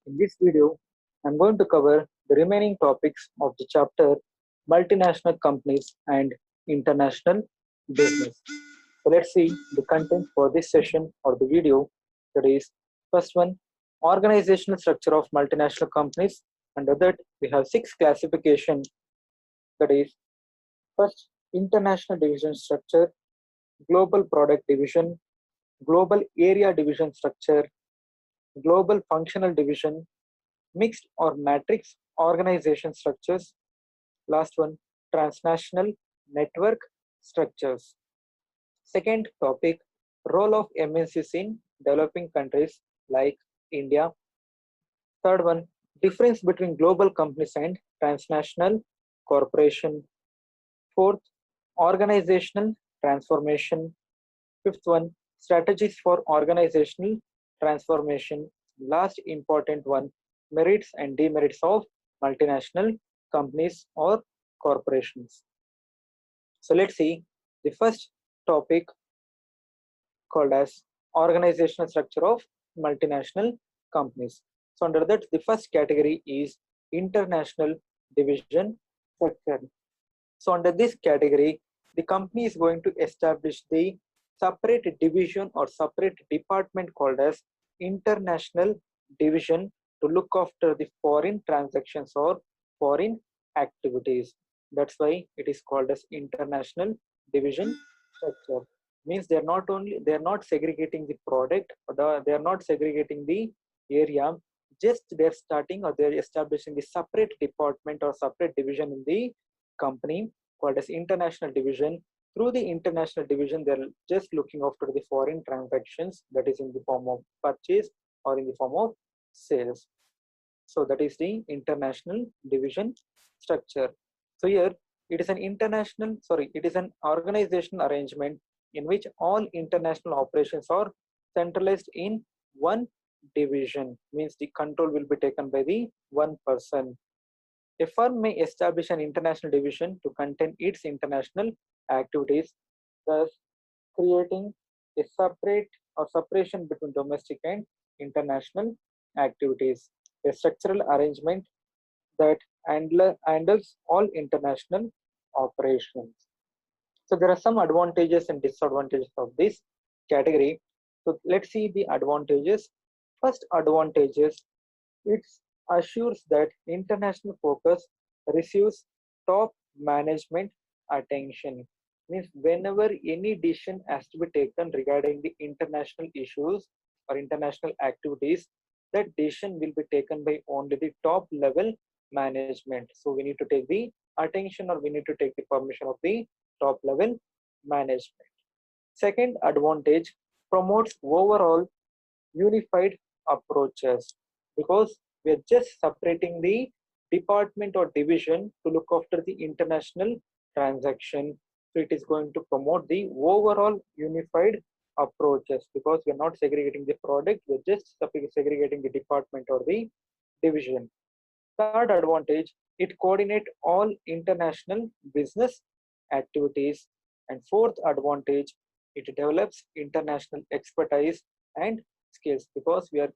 In this video, I'm going to cover the remaining topics of the chapter multinational companies and international business. So let's see the content for this session or the video. That is, first one, organizational structure of multinational companies. Under that, we have six classification. That is, first, international division structure, global product division, global area division structure, global functional division, mixed or matrix organization structures. Last one, transnational network structures. Second topic, role of MNCs in developing countries like India. Third one, difference between global companies and transnational corporation. Fourth, organizational transformation. Fifth one, strategies for organizational transformation. Last important one, merits and demerits of multinational companies or corporations. So let's see the first topic called as organizational structure of multinational companies. So under that, the first category is international division structure. So under this category, the company is going to establish the separate division or separate department called as international division to look after the foreign transactions or foreign activities. That's why it is called as international division structure. Means they're not segregating the product or they're not segregating the area. Just they're starting or they're establishing the separate department or separate division in the company called as international division. Through the international division, they're just looking after the foreign transactions, that is in the form of purchase or in the form of sales. So that is the international division structure. So here it is it is an organizational arrangement in which all international operations are centralized in one division. Means the control will be taken by the one person. A firm may establish an international division to contain its international activities, thus creating a separate or separation between domestic and international activities. A structural arrangement that handles all international operations. So there are some advantages and disadvantages of this category. So let's see the advantages. First advantages, it assures that international focus receives top management attention. Means whenever any decision has to be taken regarding the international issues or international activities, that decision will be taken by only the top level management. So we need to take the attention or we need to take the permission of the top level management. Second advantage, promotes overall unified approaches, because we are just separating the department or division to look after the international transaction. So it is going to promote the overall unified approaches, because we are not segregating the product, we are just segregating the department or the division. Third advantage, it coordinate all international business activities. And fourth advantage, it develops international expertise and skills, because we are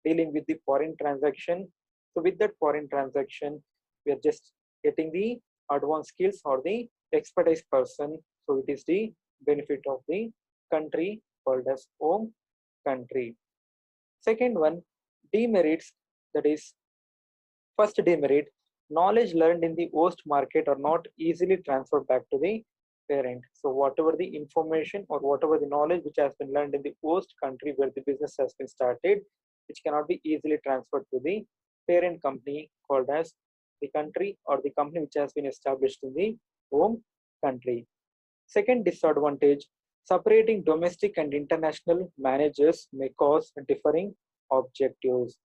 dealing with the foreign transaction. So with that foreign transaction, we are just getting the advanced skills or the expertise person. So it is the benefit of the country called as home country. Second one, demerits, that is, first demerit, knowledge learned in the host market are not easily transferred back to the parent. So whatever the information or whatever the knowledge which has been learned in the host country where the business has been started, which cannot be easily transferred to the parent company called as the country or the company which has been established in the home country. Second disadvantage, separating domestic and international managers may cause differing objectives.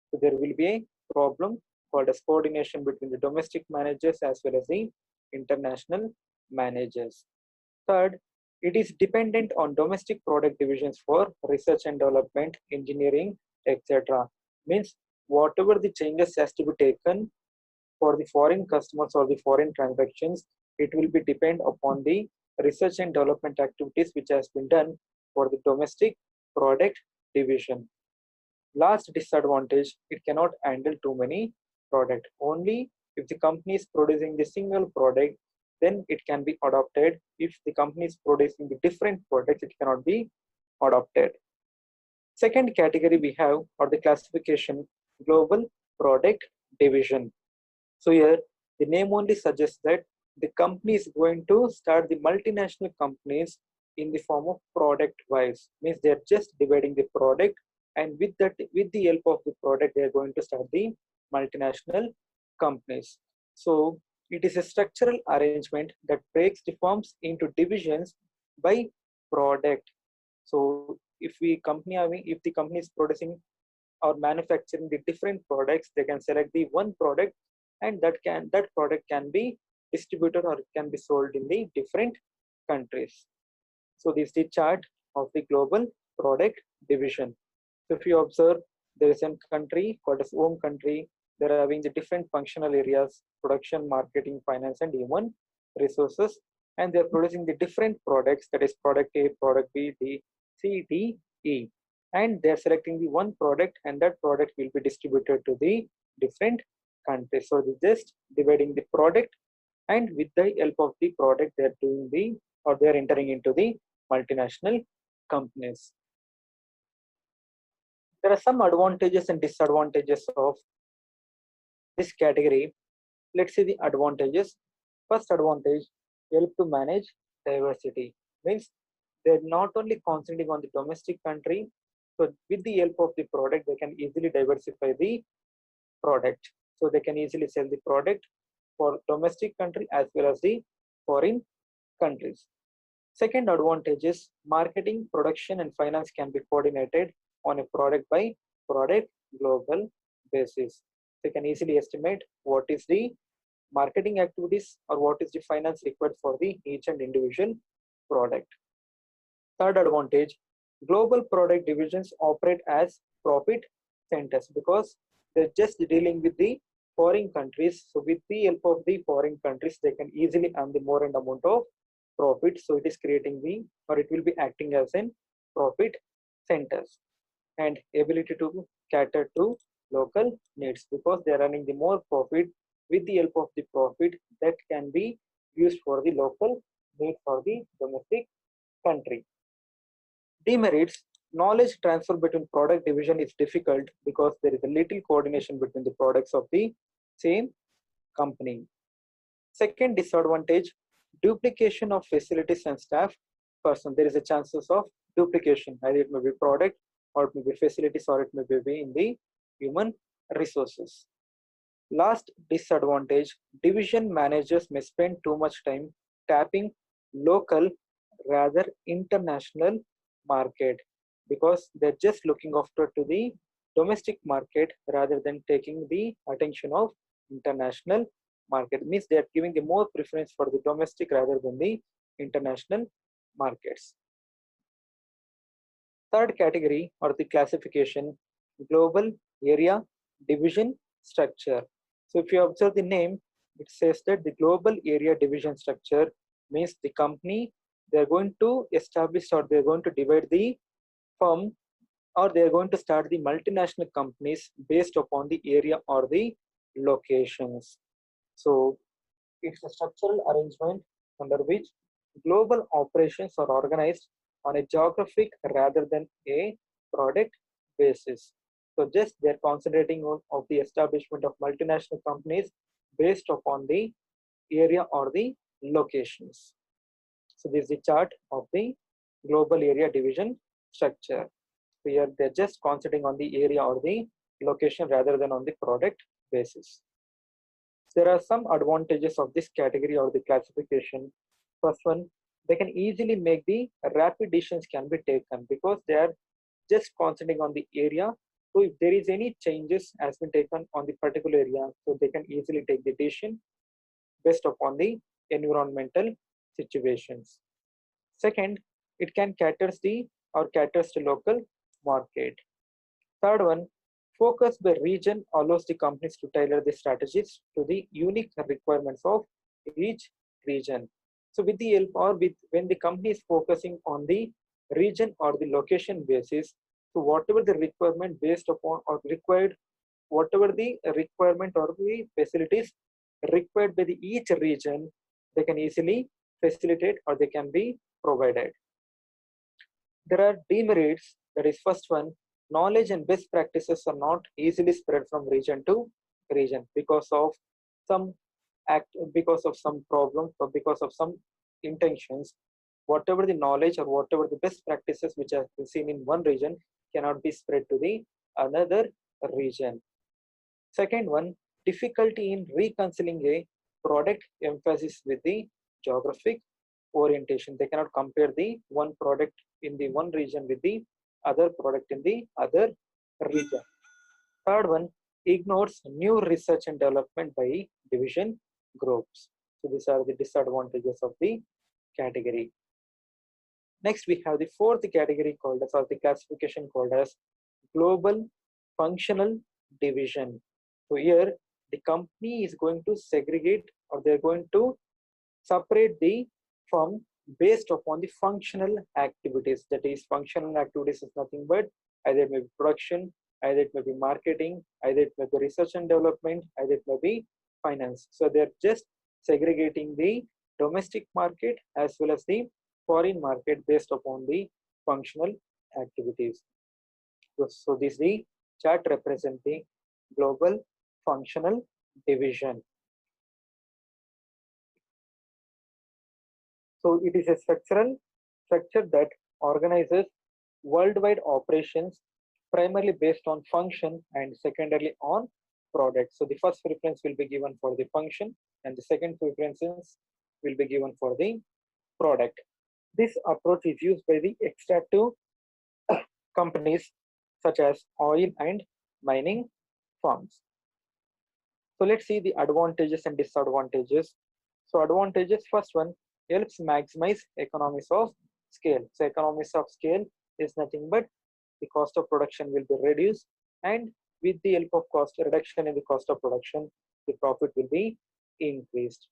So there will be a problem called as coordination between the domestic managers as well as the international managers. Third, it is dependent on domestic product divisions for research and development, engineering, etc. Means whatever the changes has to be taken for the foreign customers or the foreign transactions, it will be depend upon the research and development activities which has been done for the domestic product division. Last disadvantage, it cannot handle too many product. Only if the company is producing the single product, then it can be adopted. If the company is producing the different products, it cannot be adopted. Second category we have, or the classification, global product division. So here the name only suggests that the company is going to start the multinational companies in the form of product wise. Means they're just dividing the product, and with the help of the product, they're going to start the multinational companies. So it is a structural arrangement that breaks the firms into divisions by product. So if the company is producing or manufacturing the different products, they can select the one product, and that product can be distributed or it can be sold in the different countries. So this is the chart of the global product division. So if you observe, there is a country called as home country. They're having the different functional areas: production, marketing, finance, and human resources. And they're producing the different products, that is product A, product B, D, C, D, E. And they're selecting the one product, and that product will be distributed to the different countries. So they're just dividing the product, and with the help of the product, they're doing the, or they're entering into the multinational companies. There are some advantages and disadvantages of this category. Let's see the advantages. First advantage, help to manage diversity. Means they're not only concentrating on the domestic country, so with the help of the product, they can easily diversify the product. So they can easily sell the product for domestic country as well as the foreign countries. Second advantage is marketing, production, and finance can be coordinated on a product by product global basis. They can easily estimate what is the marketing activities or what is the finance required for the each and individual product. Third advantage, global product divisions operate as profit centers because they're just dealing with the foreign countries. So with the help of the foreign countries, they can easily earn the more and amount of profit. So it is creating the, or it will be acting as an profit centers, and ability to cater to local needs because they are earning the more profit. With the help of the profit, that can be used for the local need for the domestic country. Demerits, knowledge transfer between product division is difficult because there is a little coordination between the products of the same company. Second disadvantage, duplication of facilities and staff person. There is a chances of duplication, either it may be product or it may be facilities or it may be in the human resources. Last disadvantage, division managers may spend too much time tapping local rather international market because they're just looking after to the domestic market rather than taking the attention of international market. Means they are giving the more preference for the domestic rather than the international markets. Third category or the classification, global area division structure. So if you observe the name, it says that the global area division structure means the company, they're going to establish or they're going to divide the firm, or they're going to start the multinational companies based upon the area or the locations. So it's a structural arrangement under which global operations are organized on a geographic rather than a product basis. So just they're concentrating on of the establishment of multinational companies based upon the area or the locations. So this is the chart of the global area division structure. Here they're just concentrating on the area or the location rather than on the product basis. There are some advantages of this category or the classification. First one, they can easily make the rapid decisions can be taken because they are just concentrating on the area. So if there is any changes has been taken on the particular area, so they can easily take the decision based upon the environmental situations. Second, it can caters to local market. Third one, focus by region allows the companies to tailor the strategies to the unique requirements of each region. So with the help or with when the company is focusing on the region or the location basis, So whatever the requirement based upon or required, whatever the requirement or the facilities required by the each region, they can easily facilitate or they can be provided. There are demerits. That is, first one, knowledge and best practices are not easily spread from region to region because of some because of some problems or because of some intentions. Whatever the knowledge or whatever the best practices which are seen in one region cannot be spread to the another region. Second one, difficulty in reconciling a product emphasis with the geographic orientation. They cannot compare the one product in the one region with the other product in the other region. Third one, ignores new research and development by division groups. So these are the disadvantages of the category. Next, we have the fourth category called as, or the classification called as global functional division. So here, the company is going to segregate or they're going to separate the firm based upon the functional activities. That is, functional activities is nothing but either it may be production, either it may be marketing, either it may be research and development, either it may be finance. So they're just segregating the domestic market as well as the foreign market based upon the functional activities. So this the chart represents the global functional division. So it is a structure that organizes worldwide operations primarily based on function and secondarily on product. So the first preference will be given for the function and the second preferences will be given for the product. This approach is used by the extractive companies such as oil and mining firms. So let's see the advantages and disadvantages. So advantages, first one, helps maximize economies of scale. So economies of scale is nothing but the cost of production will be reduced, and with the help of cost reduction in the cost of production, the profit will be increased.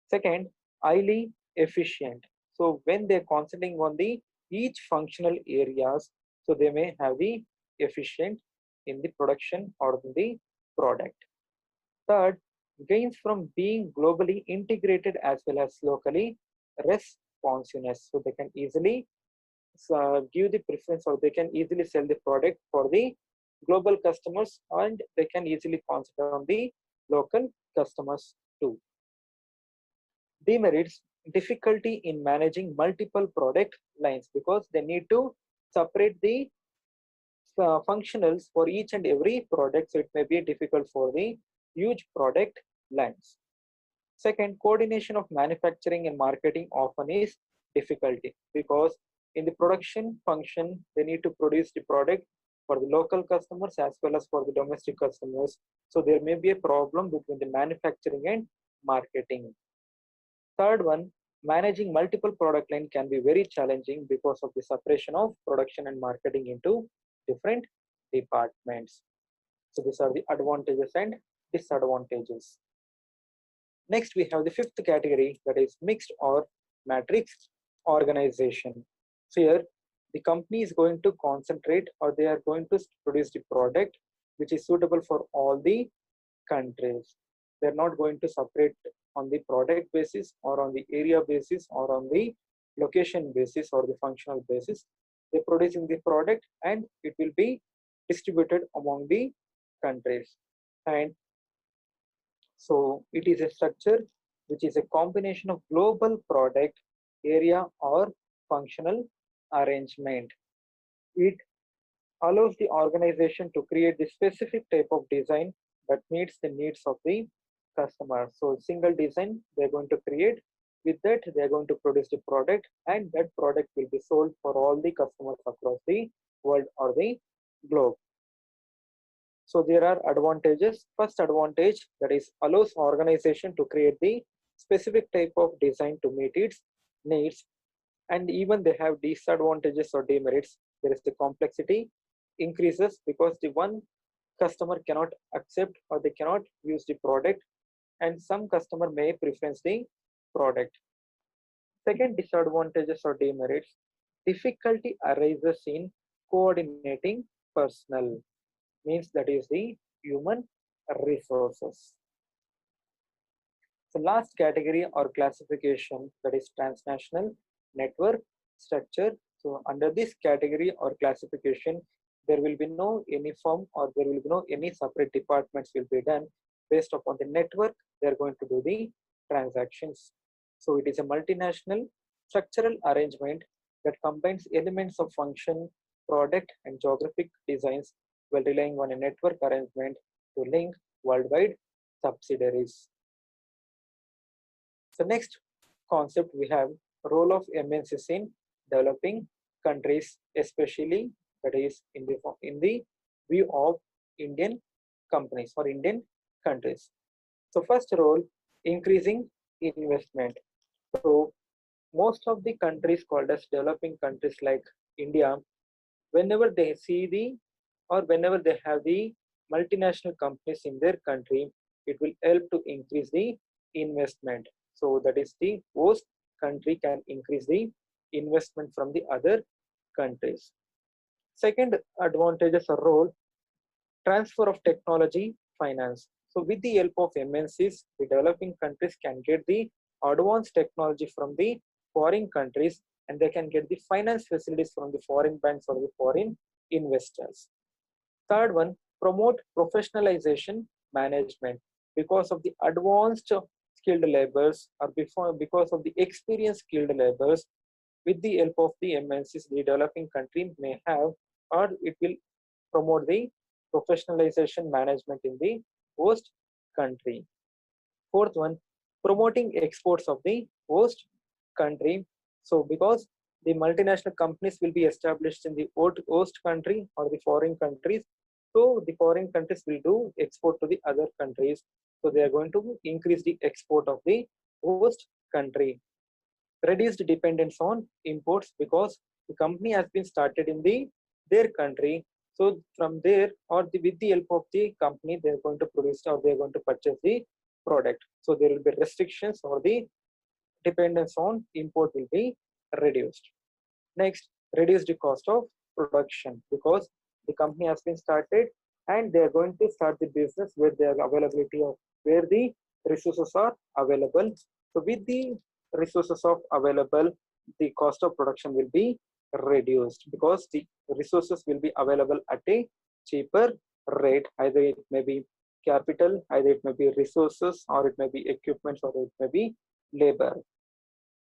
Second, highly efficient. So when they're concentrating on the each functional areas, so they may have the efficient in the production or in the product. Third, gains from being globally integrated as well as locally responsiveness. So they can easily give the preference or they can easily sell the product for the global customers and they can easily concentrate on the local customers too. Demerits, difficulty in managing multiple product lines because they need to separate the functionals for each and every product, so it may be difficult for the huge product lines. Second, coordination of manufacturing and marketing often is difficulty because in the production function, they need to produce the product for the local customers as well as for the domestic customers. So there may be a problem between the manufacturing and marketing. Third one, managing multiple product line can be very challenging because of the separation of production and marketing into different departments. So these are the advantages and disadvantages. Next, we have the fifth category, that is mixed or matrix organization. So here, the company is going to concentrate or they are going to produce the product which is suitable for all the countries. They're not going to separate on the product basis or on the area basis or on the location basis or the functional basis. They're producing the product and it will be distributed among the countries. And so it is a structure which is a combination of global product, area or functional arrangement. It allows the organization to create the specific type of design that meets the needs of the customer. So single design they're going to create. With that, they're going to produce the product and that product will be sold for all the customers across the world or the globe. So there are advantages. First advantage, that is allows organization to create the specific type of design to meet its needs, and even they have disadvantages or demerits. There is the complexity increases because the one customer cannot accept or they cannot use the product and some customer may preference the product. Second disadvantages or demerits, difficulty arises in coordinating personnel, means that is the human resources. So last category or classification, that is transnational network structure. So under this category or classification, there will be no any firm or there will be no any separate departments will be done based upon the network. They are going to do the transactions. So it is a multinational structural arrangement that combines elements of function, product, and geographic designs while relying on a network arrangement to link worldwide subsidiaries. So next concept we have role of MNCs in developing countries, especially that is in the view of Indian companies or Indian countries. So first role, increasing investment. So most of the countries called as developing countries like India, whenever they see the or whenever they have the multinational companies in their country, it will help to increase the investment. So that is the host country can increase the investment from the other countries. Second advantages or role, transfer of technology, finance. So with the help of MNCs, the developing countries can get the advanced technology from the foreign countries and they can get the finance facilities from the foreign banks or the foreign investors. Third one, promote professionalization management because of the advanced skilled laborers or because of the experienced skilled laborers with the help of the MNCs the developing country may have, or it will promote the professionalization management in the host country. Fourth one, promoting exports of the host country. So because the multinational companies will be established in the host country or the foreign countries, so the foreign countries will do export to the other countries. So they are going to increase the export of the host country. Reduced dependence on imports because the company has been started in their country. So from there or with the help of the company, they are going to produce or they are going to purchase the product. So there will be restrictions or the dependence on import will be reduced. Next, reduce the cost of production because the company has been started and they are going to start the business where the availability of where the resources are available. So with the resources of available, the cost of production will be reduced because the resources will be available at a cheaper rate. Either it may be capital, either it may be resources, or it may be equipment, or it may be labor.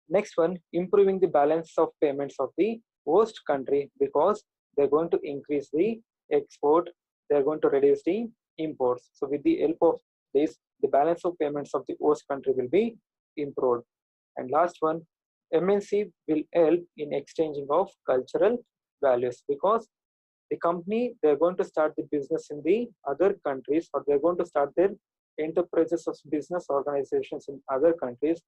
Next one, improving the balance of payments of the host country because they're going to increase the export, they're going to reduce the imports. So with the help of this, the balance of payments of the host country will be improved. And last one, MNC will help in exchanging of cultural values because the company, they're going to start the business in the other countries or they're going to start their enterprises of business organizations in other countries.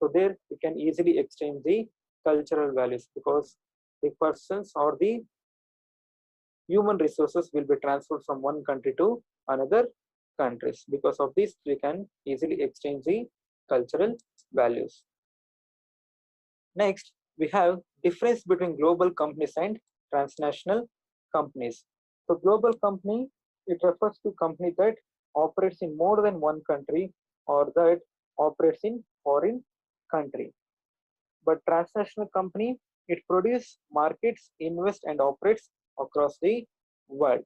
So there we can easily exchange the cultural values because the persons or the human resources will be transferred from one country to another countries. Because of this, we can easily exchange the cultural values. Next, we have difference between global companies and transnational companies. So global company, it refers to company that operates in more than one country or that operates in foreign country. But transnational company, it produces, markets, invests and operates across the world.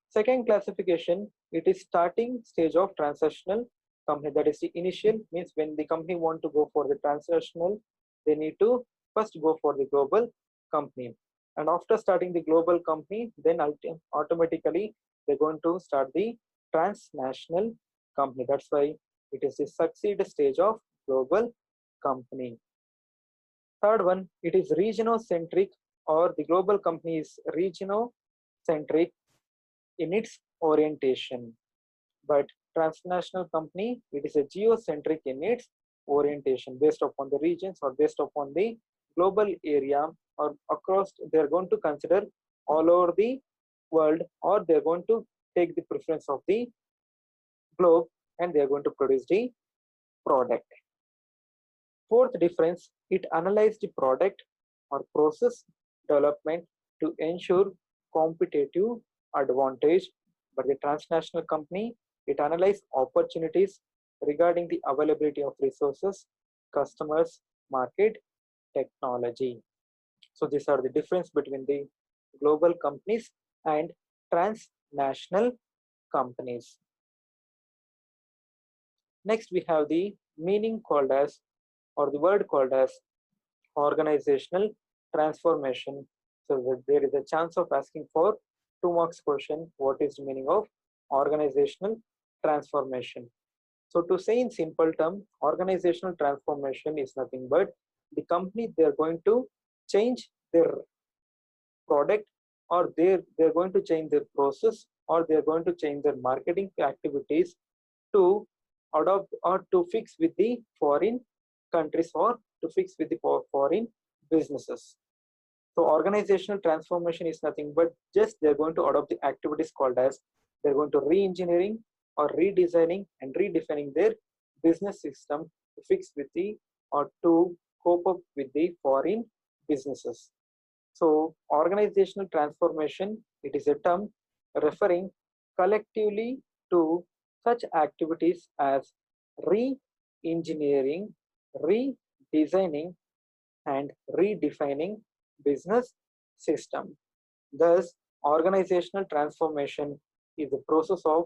Second classification, it is starting stage of transnational company. That is the initial, means when the company want to go for the transnational, they need to first go for the global company. And after starting the global company, then automatically they're going to start the transnational company. That's why it is the succeed stage of global company. Third one, it is regionocentric or the global company is regionocentric in its orientation. But transnational company, it is a geocentric in its orientation based upon the regions or based upon the global area or across, they're going to consider all over the world or they're going to take the preference of the globe and they're going to produce the product. Fourth difference, it analyzes the product or process development to ensure competitive advantage. But the transnational company, it analyzes opportunities regarding the availability of resources, customers, market, technology. So these are the difference between the global companies and transnational companies. Next, we have the meaning called as, or the word called as, organizational transformation. So there is a chance of asking for 2 marks question. What is the meaning of organizational transformation? So to say in simple term, organizational transformation is nothing but the company, they are going to change their product, or they're going to change their process, or they're going to change their marketing activities to adopt or to fix with the foreign countries, or to fix with the foreign businesses. So organizational transformation is nothing but just they're going to adopt the activities called as, they're going to re-engineering or redesigning and redefining their business system to fix with the, or to cope up with the foreign businesses. So organizational transformation, it is a term referring collectively to such activities as re-engineering, redesigning, and redefining business system. Thus, organizational transformation is the process of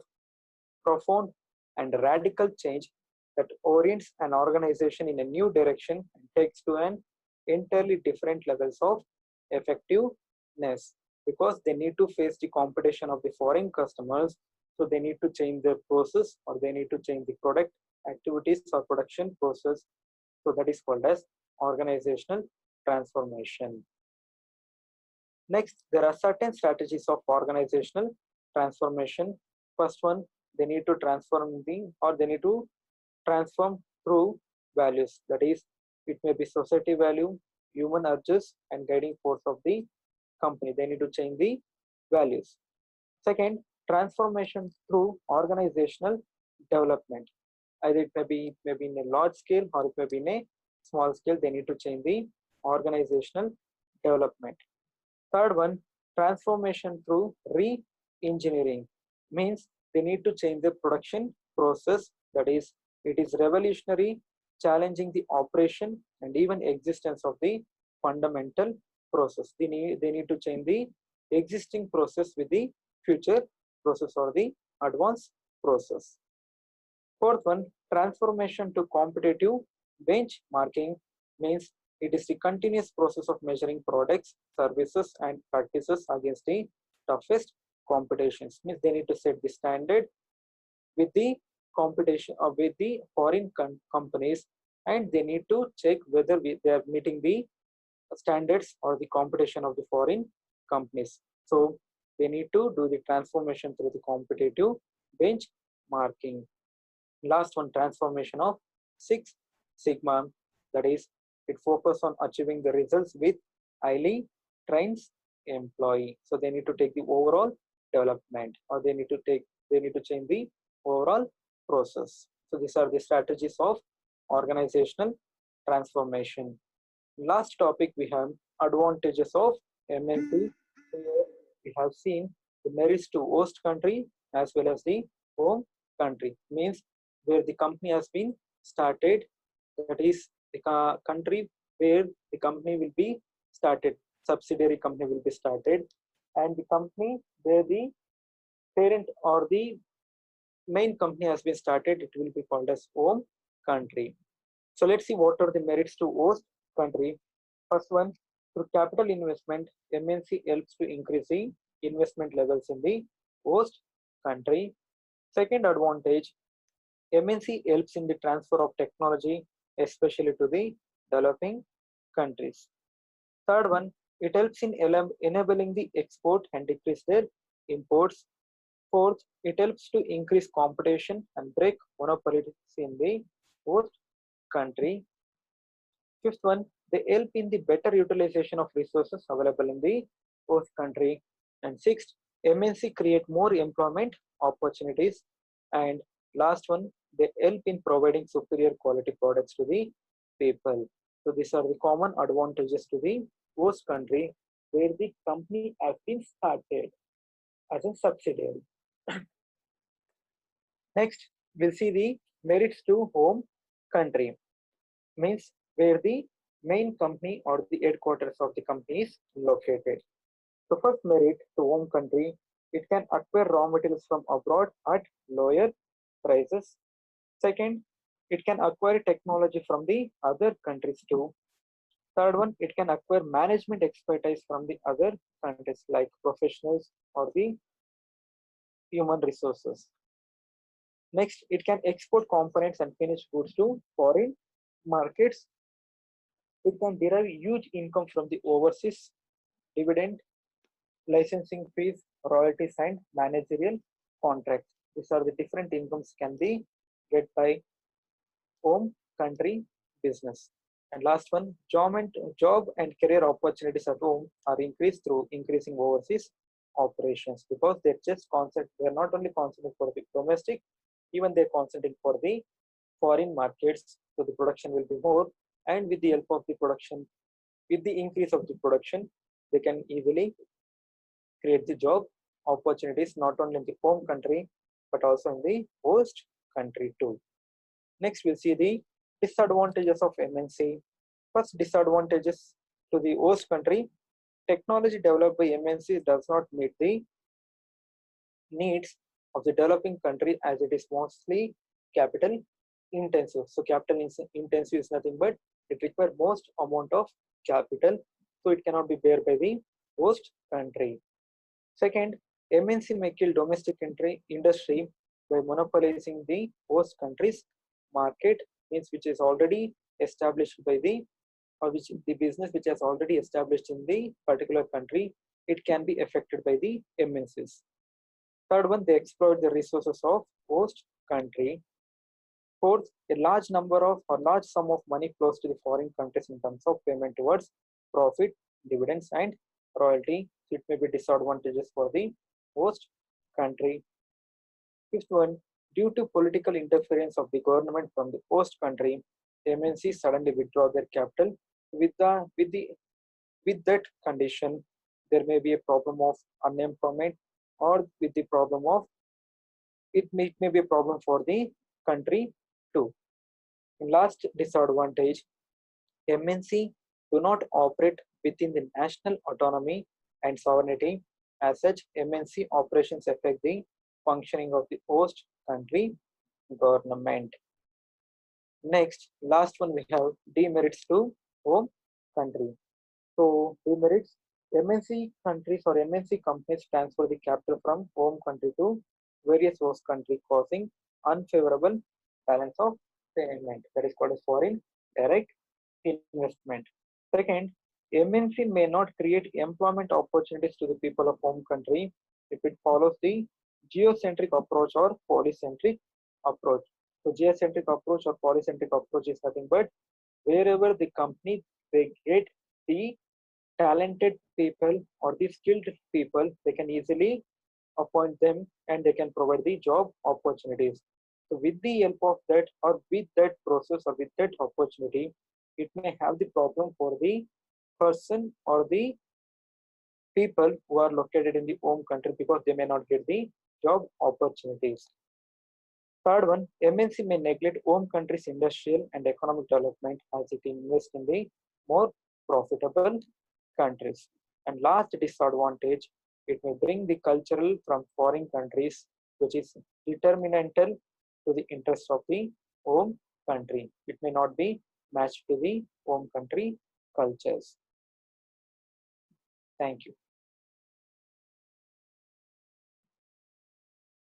profound and radical change that orients an organization in a new direction and takes to an entirely different levels of effectiveness, because they need to face the competition of the foreign customers. So they need to change their process, or they need to change the product activities or production process. So that is called as organizational transformation. Next, there are certain strategies of organizational transformation. First one, they need to transform the, or they need to transform through values. That is, it may be society value, human urges, and guiding force of the company. They need to change the values. Second, transformation through organizational development. Either it may be in a large scale, or it may be in a small scale. They need to change the organizational development. Third one, transformation through re-engineering, means they need to change the production process. That is, it is revolutionary, challenging the operation and even existence of the fundamental process. They need to change the existing process with the future process, or the advanced process. Fourth one, transformation to competitive benchmarking, means it is the continuous process of measuring products, services, and practices against the toughest competitions. Means they need to set the standard with the competition, or with the foreign companies, and they need to check whether they are meeting the standards or the competition of the foreign companies. So they need to do the transformation through the competitive benchmarking. Last one, transformation of Six Sigma, that is, it focuses on achieving the results with highly trained employee. So they need to take the overall development, or they need to change the overall process. So these are the strategies of organizational transformation. Last topic, we have advantages of MNC. Here we have seen the merits to host country as well as the home country, means where the company has been started, that is the country where the company will be started, subsidiary company will be started, and the company where the parent or the main company has been started, it will be called as home country. So let's see what are the merits to host country. First one, through capital investment, MNC helps to increase the investment levels in the host country. Second advantage, MNC helps in the transfer of technology, especially to the developing countries. Third one, it helps in enabling the export and decrease their imports. Fourth, it helps to increase competition and break monopolies in the host country. Fifth one, they help in the better utilization of resources available in the host country. And sixth, MNC create more employment opportunities. And last one, they help in providing superior quality products to the people. So these are the common advantages to the host country. where the company has been started as a subsidiary. Next, we'll see the merits to home country, means where the main company or the headquarters of the company is located. The first merit to home country, it can acquire raw materials from abroad at lower prices. Second, it can acquire technology from the other countries too. Third one, it can acquire management expertise from the other countries like professionals or the human resources. Next, it can export components and finished goods to foreign markets. It can derive huge income from the overseas dividend, licensing fees, royalties, and managerial contracts. These are the different incomes can be get by home country business. And last one, job and career opportunities at home are increased through increasing overseas operations because they're just concept. They're not only concentrated for the domestic, even they're concentrating for the foreign markets. So the production will be more, and with the help of the production, with the increase of the production, they can easily create the job opportunities not only in the home country but also in the host country too. Next, we'll see the disadvantages of MNC. First, disadvantages to the host country. Technology developed by MNC does not meet the needs of the developing country as it is mostly capital intensive. So capital intensive is nothing but it requires most amount of capital, so it cannot be bear by the host country. Second, MNC may kill domestic industry by monopolizing the host country's market, means which is already established by the or which the business which has already established in the particular country, it can be affected by the MNCs. Third one, they exploit the resources of host country. Fourth, a large number of or large sum of money flows to the foreign countries in terms of payment towards profit, dividends, and royalty. So it may be disadvantages for the host country. Fifth one, due to political interference of the government from the host country, MNCs suddenly withdraw their capital. With that condition, there may be a problem of unemployment, or with the problem of it may be a problem for the country too. And last disadvantage, MNC do not operate within the national autonomy and sovereignty. As such, MNC operations affect the functioning of the host country government. Next, last one we have demerits to home country. So demerits, MNC countries or MNC companies transfer the capital from home country to various host country, causing unfavorable balance of payment. That is called as foreign direct investment. Second, MNC may not create employment opportunities to the people of home country if it follows the geocentric approach or polycentric approach. So geocentric approach or polycentric approach is nothing but wherever the company they get the talented people or the skilled people, they can easily appoint them and they can provide the job opportunities. So with the help of that or with that process or with that opportunity, it may have the problem for the person or the people who are located in the home country because they may not get the job opportunities. Third one, MNC may neglect home country's industrial and economic development as it invests in the more profitable countries. And last disadvantage, it may bring the cultural from foreign countries, which is determinantal to the interest of the home country. It may not be matched to the home country cultures. Thank you.